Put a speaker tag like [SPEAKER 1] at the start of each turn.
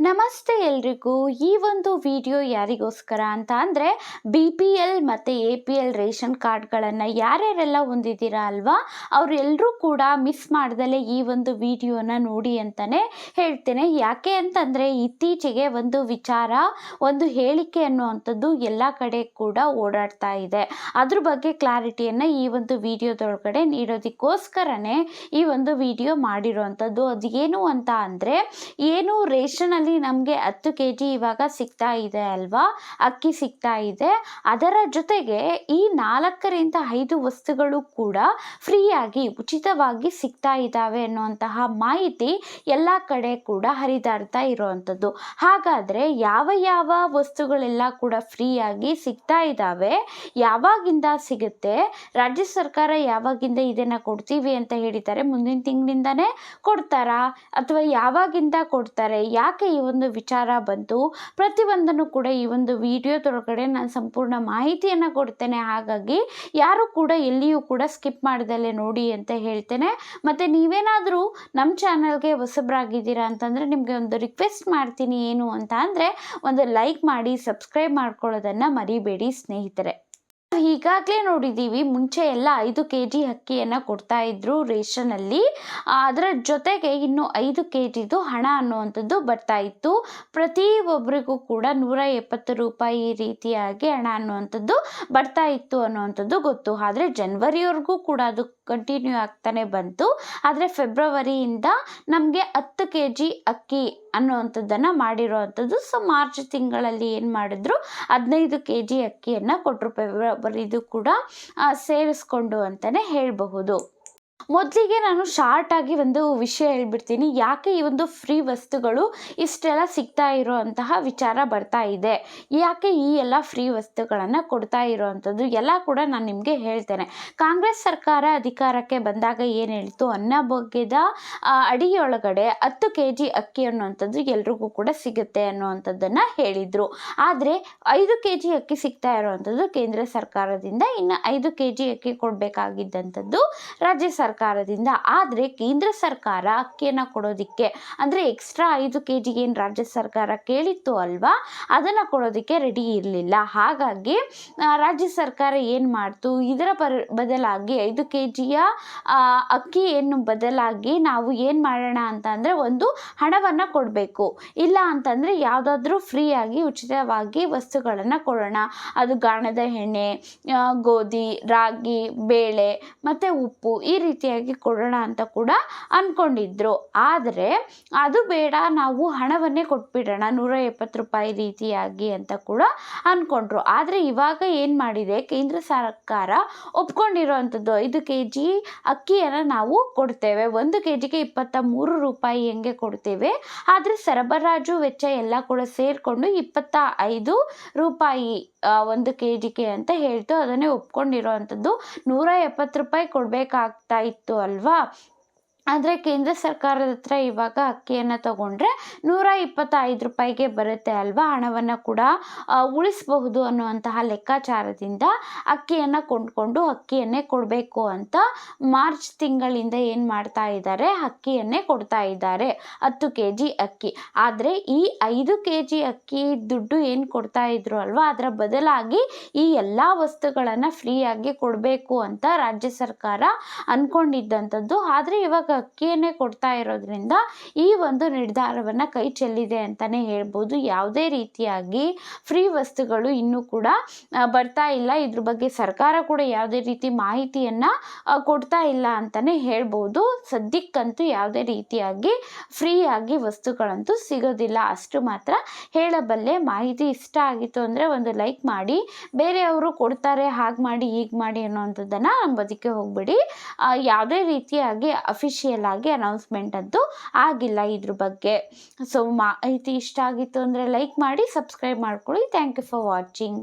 [SPEAKER 1] ನಮಸ್ತೆ ಎಲ್ರಿಗೂ. ಈ ಒಂದು ವಿಡಿಯೋ ಯಾರಿಗೋಸ್ಕರ ಅಂತ ಅಂದರೆ BPL ಮತ್ತು APL ರೇಷನ್ ಕಾರ್ಡ್ಗಳನ್ನು ಯಾರ್ಯಾರೆಲ್ಲ ಹೊಂದಿದ್ದೀರಾ ಅಲ್ವಾ, ಅವರೆಲ್ಲರೂ ಕೂಡ ಮಿಸ್ ಮಾಡ್ದಲೇ ಈ ಒಂದು ವಿಡಿಯೋನ ನೋಡಿ ಅಂತಲೇ ಹೇಳ್ತೇನೆ. ಯಾಕೆ ಅಂತಂದರೆ ಇತ್ತೀಚೆಗೆ ಒಂದು ವಿಚಾರ, ಒಂದು ಹೇಳಿಕೆ ಅನ್ನುವಂಥದ್ದು ಎಲ್ಲ ಕಡೆ ಕೂಡ ಓಡಾಡ್ತಾ ಇದೆ. ಅದ್ರ ಬಗ್ಗೆ ಕ್ಲಾರಿಟಿಯನ್ನು ಈ ಒಂದು ವಿಡಿಯೋದೊಳಗಡೆ ನೀಡೋದಕ್ಕೋಸ್ಕರನೇ ಈ ಒಂದು ವಿಡಿಯೋ ಮಾಡಿರೋವಂಥದ್ದು. ಅದು ಏನು ಅಂತ ಅಂದರೆ, ಏನು ರೇಷನಲ್ಲಿ ನಮಗೆ 10 kg ಇವಾಗ ಸಿಗ್ತಾ ಇದೆ ಅಲ್ವಾ, ಅಕ್ಕಿ ಸಿಗ್ತಾ ಇದೆ. ಅದರ ಜೊತೆಗೆ ಈ 4ರಿಂದ 5 ವಸ್ತುಗಳು ಕೂಡ ಫ್ರೀಯಾಗಿ ಉಚಿತವಾಗಿ ಸಿಗ್ತಾ ಇದ್ದಾವೆ ಅನ್ನುವಂತಹ ಮಾಹಿತಿ ಎಲ್ಲ ಕಡೆ ಕೂಡ ಹರಿದಾಡ್ತಾ ಇರುವಂಥದ್ದು. ಹಾಗಾದರೆ ಯಾವ ವಸ್ತುಗಳೆಲ್ಲ ಕೂಡ ಫ್ರೀಯಾಗಿ ಸಿಗ್ತಾ ಇದ್ದಾವೆ, ಯಾವಾಗಿಂದ ಸಿಗುತ್ತೆ, ರಾಜ್ಯ ಸರ್ಕಾರ ಯಾವಾಗಿಂದ ಇದನ್ನು ಕೊಡ್ತೀವಿ ಅಂತ ಹೇಳಿದ್ದಾರೆ, ಮುಂದಿನ ತಿಂಗಳಿಂದನೇ ಕೊಡ್ತಾರಾ ಅಥವಾ ಯಾವಾಗಿಂದ ಕೊಡ್ತಾರೆ, ಯಾಕೆ ಈ ಒಂದು ವಿಚಾರ ಬಂತು, ಪ್ರತಿಯೊಂದನ್ನು ಕೂಡ ಈ ಒಂದು ವಿಡಿಯೋದೊಳಗಡೆ ನಾನು ಸಂಪೂರ್ಣ ಮಾಹಿತಿಯನ್ನು ಕೊಡ್ತೇನೆ. ಹಾಗಾಗಿ ಯಾರು ಕೂಡ ಎಲ್ಲಿಯೂ ಕೂಡ ಸ್ಕಿಪ್ ಮಾಡ್ದಲೇ ನೋಡಿ ಅಂತ ಹೇಳ್ತೇನೆ. ಮತ್ತು ನೀವೇನಾದರೂ ನಮ್ಮ ಚಾನಲ್ಗೆ ಹೊಸಬರಾಗಿದ್ದೀರಾ ಅಂತಂದರೆ ನಿಮಗೆ ಒಂದು ರಿಕ್ವೆಸ್ಟ್ ಮಾಡ್ತೀನಿ. ಏನು ಅಂತ ಅಂದರೆ, ಒಂದು ಲೈಕ್ ಮಾಡಿ, ಸಬ್ಸ್ಕ್ರೈಬ್ ಮಾಡ್ಕೊಳ್ಳೋದನ್ನು ಮರಿಬೇಡಿ ಸ್ನೇಹಿತರೆ. ಈಗಾಗಲೇ ನೋಡಿದ್ದೀವಿ, ಮುಂಚೆ ಎಲ್ಲ 5 kg ಅಕ್ಕಿಯನ್ನು ಕೊಡ್ತಾ ಇದ್ರು ರೇಷನಲ್ಲಿ. ಅದರ ಜೊತೆಗೆ ಇನ್ನು 5 kgದು ಹಣ ಅನ್ನುವಂಥದ್ದು ಬರ್ತಾ ಇತ್ತು. ಪ್ರತಿಯೊಬ್ಬರಿಗೂ ಕೂಡ 170 ರೂಪಾಯಿ ರೀತಿಯಾಗಿ ಹಣ ಅನ್ನುವಂಥದ್ದು ಬರ್ತಾ ಇತ್ತು ಅನ್ನುವಂಥದ್ದು ಗೊತ್ತು. ಆದರೆ ಜನವರಿವರೆಗೂ ಕೂಡ ಅದು ಕಂಟಿನ್ಯೂ ಆಗ್ತಾನೆ ಬಂತು. ಆದರೆ ಫೆಬ್ರವರಿಯಿಂದ ನಮಗೆ 10 kg ಅಕ್ಕಿ ಅನ್ನುವಂಥದ್ದನ್ನು ಮಾಡಿರೋವಂಥದ್ದು. ಸೊ ಮಾರ್ಚ್ ತಿಂಗಳಲ್ಲಿ ಏನು ಮಾಡಿದ್ರು, 15 kg ಅಕ್ಕಿಯನ್ನು ಕೊಟ್ಟರು. ಫೆಬ್ರವರಿದು ಕೂಡ ಸೇರಿಸ್ಕೊಂಡು ಅಂತಲೇ ಹೇಳಬಹುದು. ಮೊದಲಿಗೆ ನಾನು ಶಾರ್ಟಾಗಿ ಒಂದು ವಿಷಯ ಹೇಳ್ಬಿಡ್ತೀನಿ, ಯಾಕೆ ಈ ಒಂದು ಫ್ರೀ ವಸ್ತುಗಳು ಇಷ್ಟೆಲ್ಲ ಸಿಗ್ತಾ ಇರೋವಂತಹ ವಿಚಾರ ಬರ್ತಾ ಇದೆ, ಯಾಕೆ ಈ ಎಲ್ಲ ಫ್ರೀ ವಸ್ತುಗಳನ್ನು ಕೊಡ್ತಾ ಇರೋವಂಥದ್ದು ಎಲ್ಲ ಕೂಡ ನಾನು ನಿಮಗೆ ಹೇಳ್ತೇನೆ. ಕಾಂಗ್ರೆಸ್ ಸರ್ಕಾರ ಅಧಿಕಾರಕ್ಕೆ ಬಂದಾಗ ಏನು ಹೇಳ್ತು, ಅನ್ನಭಾಗ್ಯದ ಅಡಿಯೊಳಗಡೆ 10 kg ಅಕ್ಕಿ ಅನ್ನುವಂಥದ್ದು ಎಲ್ರಿಗೂ ಕೂಡ ಸಿಗುತ್ತೆ ಅನ್ನುವಂಥದ್ದನ್ನು ಹೇಳಿದರು. ಆದರೆ 5 kg ಅಕ್ಕಿ ಸಿಗ್ತಾ ಇರೋವಂಥದ್ದು ಕೇಂದ್ರ ಸರ್ಕಾರದಿಂದ, ಇನ್ನು 5 kg ಅಕ್ಕಿ ಕೊಡಬೇಕಾಗಿದ್ದಂಥದ್ದು ರಾಜ್ಯ ಸರ್ಕಾರದಿಂದ. ಆದರೆ ಕೇಂದ್ರ ಸರ್ಕಾರ ಅಕ್ಕಿಯನ್ನು ಕೊಡೋದಕ್ಕೆ ಅಂದರೆ ಎಕ್ಸ್ಟ್ರಾ 5 kg ಏನು ರಾಜ್ಯ ಸರ್ಕಾರ ಕೇಳಿತ್ತು ಅಲ್ವಾ, ಅದನ್ನು ಕೊಡೋದಕ್ಕೆ ರೆಡಿ ಇರಲಿಲ್ಲ. ಹಾಗಾಗಿ ರಾಜ್ಯ ಸರ್ಕಾರ ಏನು ಮಾಡ್ತು, ಇದರ ಬದಲಾಗಿ 5 kgಯ ಅಕ್ಕಿ ಏನು ಬದಲಾಗಿ ನಾವು ಏನು ಮಾಡೋಣ ಅಂತ ಅಂದರೆ, ಒಂದು ಹಣವನ್ನು ಕೊಡಬೇಕು, ಇಲ್ಲ ಅಂತಂದರೆ ಯಾವುದಾದ್ರೂ ಫ್ರೀಯಾಗಿ ಉಚಿತವಾಗಿ ವಸ್ತುಗಳನ್ನು ಕೊಡೋಣ. ಅದು ಗಾಣದ ಎಣ್ಣೆ, ಗೋಧಿ, ರಾಗಿ, ಬೇಳೆ ಮತ್ತು ಉಪ್ಪು ಈ ರೀತಿಯಾಗಿ ಕೊಡೋಣ ಅಂತ ಕೂಡ ಅಂದ್ಕೊಂಡಿದ್ರು. ಆದರೆ ಅದು ಬೇಡ, ನಾವು ಹಣವನ್ನೇ ಕೊಟ್ಬಿಡೋಣ 170 ರೂಪಾಯಿ ರೀತಿಯಾಗಿ ಅಂತ ಕೂಡ ಅಂದ್ಕೊಂಡ್ರು. ಆದರೆ ಇವಾಗ ಏನು ಮಾಡಿದೆ ಕೇಂದ್ರ ಸರ್ಕಾರ, ಒಪ್ಕೊಂಡಿರೋವಂಥದ್ದು 5 kg ಅಕ್ಕಿಯನ್ನು ನಾವು ಕೊಡ್ತೇವೆ, 1 kgಗೆ 23 ರೂಪಾಯಿ ಹೆಂಗೆ ಕೊಡ್ತೇವೆ, ಆದರೆ ಸರಬರಾಜು ವೆಚ್ಚ ಎಲ್ಲ ಕೂಡ ಸೇರಿಕೊಂಡು 25 ರೂಪಾಯಿ 1 kgಗೆ ಅಂತ ಹೇಳ್ತು. ಅದನ್ನೇ ಒಪ್ಕೊಂಡಿರೋವಂಥದ್ದು. 170 ರೂಪಾಯಿ ಕೊಡಬೇಕಾಗ್ತಾ ಇತ್ತು ಅಲ್ವಾ. ಆದರೆ ಕೇಂದ್ರ ಸರ್ಕಾರದ ಹತ್ರ ಇವಾಗ ಅಕ್ಕಿಯನ್ನು ತಗೊಂಡ್ರೆ 125 ರೂಪಾಯಿಗೆ ಬರುತ್ತೆ ಅಲ್ವಾ, ಹಣವನ್ನು ಕೂಡ ಉಳಿಸಬಹುದು ಅನ್ನುವಂತಹ ಲೆಕ್ಕಾಚಾರದಿಂದ ಅಕ್ಕಿಯನ್ನು ಕೊಂಡ್ಕೊಂಡು ಅಕ್ಕಿಯನ್ನೇ ಕೊಡಬೇಕು ಅಂತ ಮಾರ್ಚ್ ತಿಂಗಳಿಂದ ಏನು ಮಾಡ್ತಾ ಇದ್ದಾರೆ, ಅಕ್ಕಿಯನ್ನೇ ಕೊಡ್ತಾ ಇದ್ದಾರೆ 10 kg ಅಕ್ಕಿ. ಆದರೆ ಈ 5 kg ಅಕ್ಕಿ ದುಡ್ಡು ಏನು ಕೊಡ್ತಾ ಇದ್ರು ಅಲ್ವಾ, ಅದರ ಬದಲಾಗಿ ಈ ಎಲ್ಲ ವಸ್ತುಗಳನ್ನು ಫ್ರೀಯಾಗಿ ಕೊಡಬೇಕು ಅಂತ ರಾಜ್ಯ ಸರ್ಕಾರ ಅಂದ್ಕೊಂಡಿದ್ದಂಥದ್ದು. ಆದರೆ ಇವಾಗ ಅಕ್ಕಿಯನ್ನೇ ಕೊಡ್ತಾ ಇರೋದ್ರಿಂದ ಈ ಒಂದು ನಿರ್ಧಾರವನ್ನು ಕೈ ಚೆಲ್ಲಿದೆ ಅಂತಲೇ ಹೇಳ್ಬೋದು. ಯಾವುದೇ ರೀತಿಯಾಗಿ ಫ್ರೀ ವಸ್ತುಗಳು ಇನ್ನೂ ಕೂಡ ಬರ್ತಾ ಇಲ್ಲ. ಇದ್ರ ಬಗ್ಗೆ ಸರ್ಕಾರ ಕೂಡ ಯಾವುದೇ ರೀತಿ ಮಾಹಿತಿಯನ್ನು ಕೊಡ್ತಾ ಇಲ್ಲ ಅಂತಲೇ ಹೇಳ್ಬೋದು. ಸದ್ಯಕ್ಕಂತೂ ಯಾವುದೇ ರೀತಿಯಾಗಿ ಫ್ರೀಯಾಗಿ ವಸ್ತುಗಳಂತೂ ಸಿಗೋದಿಲ್ಲ, ಅಷ್ಟು ಮಾತ್ರ ಹೇಳಬಲ್ಲೆ. ಮಾಹಿತಿ ಇಷ್ಟ ಆಗಿತ್ತು ಅಂದರೆ ಒಂದು ಲೈಕ್ ಮಾಡಿ, ಬೇರೆಯವರು ಕೊಡ್ತಾರೆ ಹಾಗೆ ಮಾಡಿ ಹೀಗೆ ಮಾಡಿ ಅನ್ನೋವಂಥದ್ದನ್ನು ನಂಬೋದಕ್ಕೆ ಹೋಗಬೇಡಿ. ಯಾವುದೇ ರೀತಿಯಾಗಿ ಅಫಿಷಿಯಲ್ ಆಗಿ ಅನೌನ್ಸ್ಮೆಂಟ್ ಅಂತೂ ಆಗಿಲ್ಲ ಇದ್ರ ಬಗ್ಗೆ. ಸೊ ಮಾಹಿತಿ ಇಷ್ಟ ಆಗಿತ್ತು ಅಂದರೆ ಲೈಕ್ ಮಾಡಿ, ಸಬ್ಸ್ಕ್ರೈಬ್ ಮಾಡ್ಕೊಳ್ಳಿ. Thank you for watching.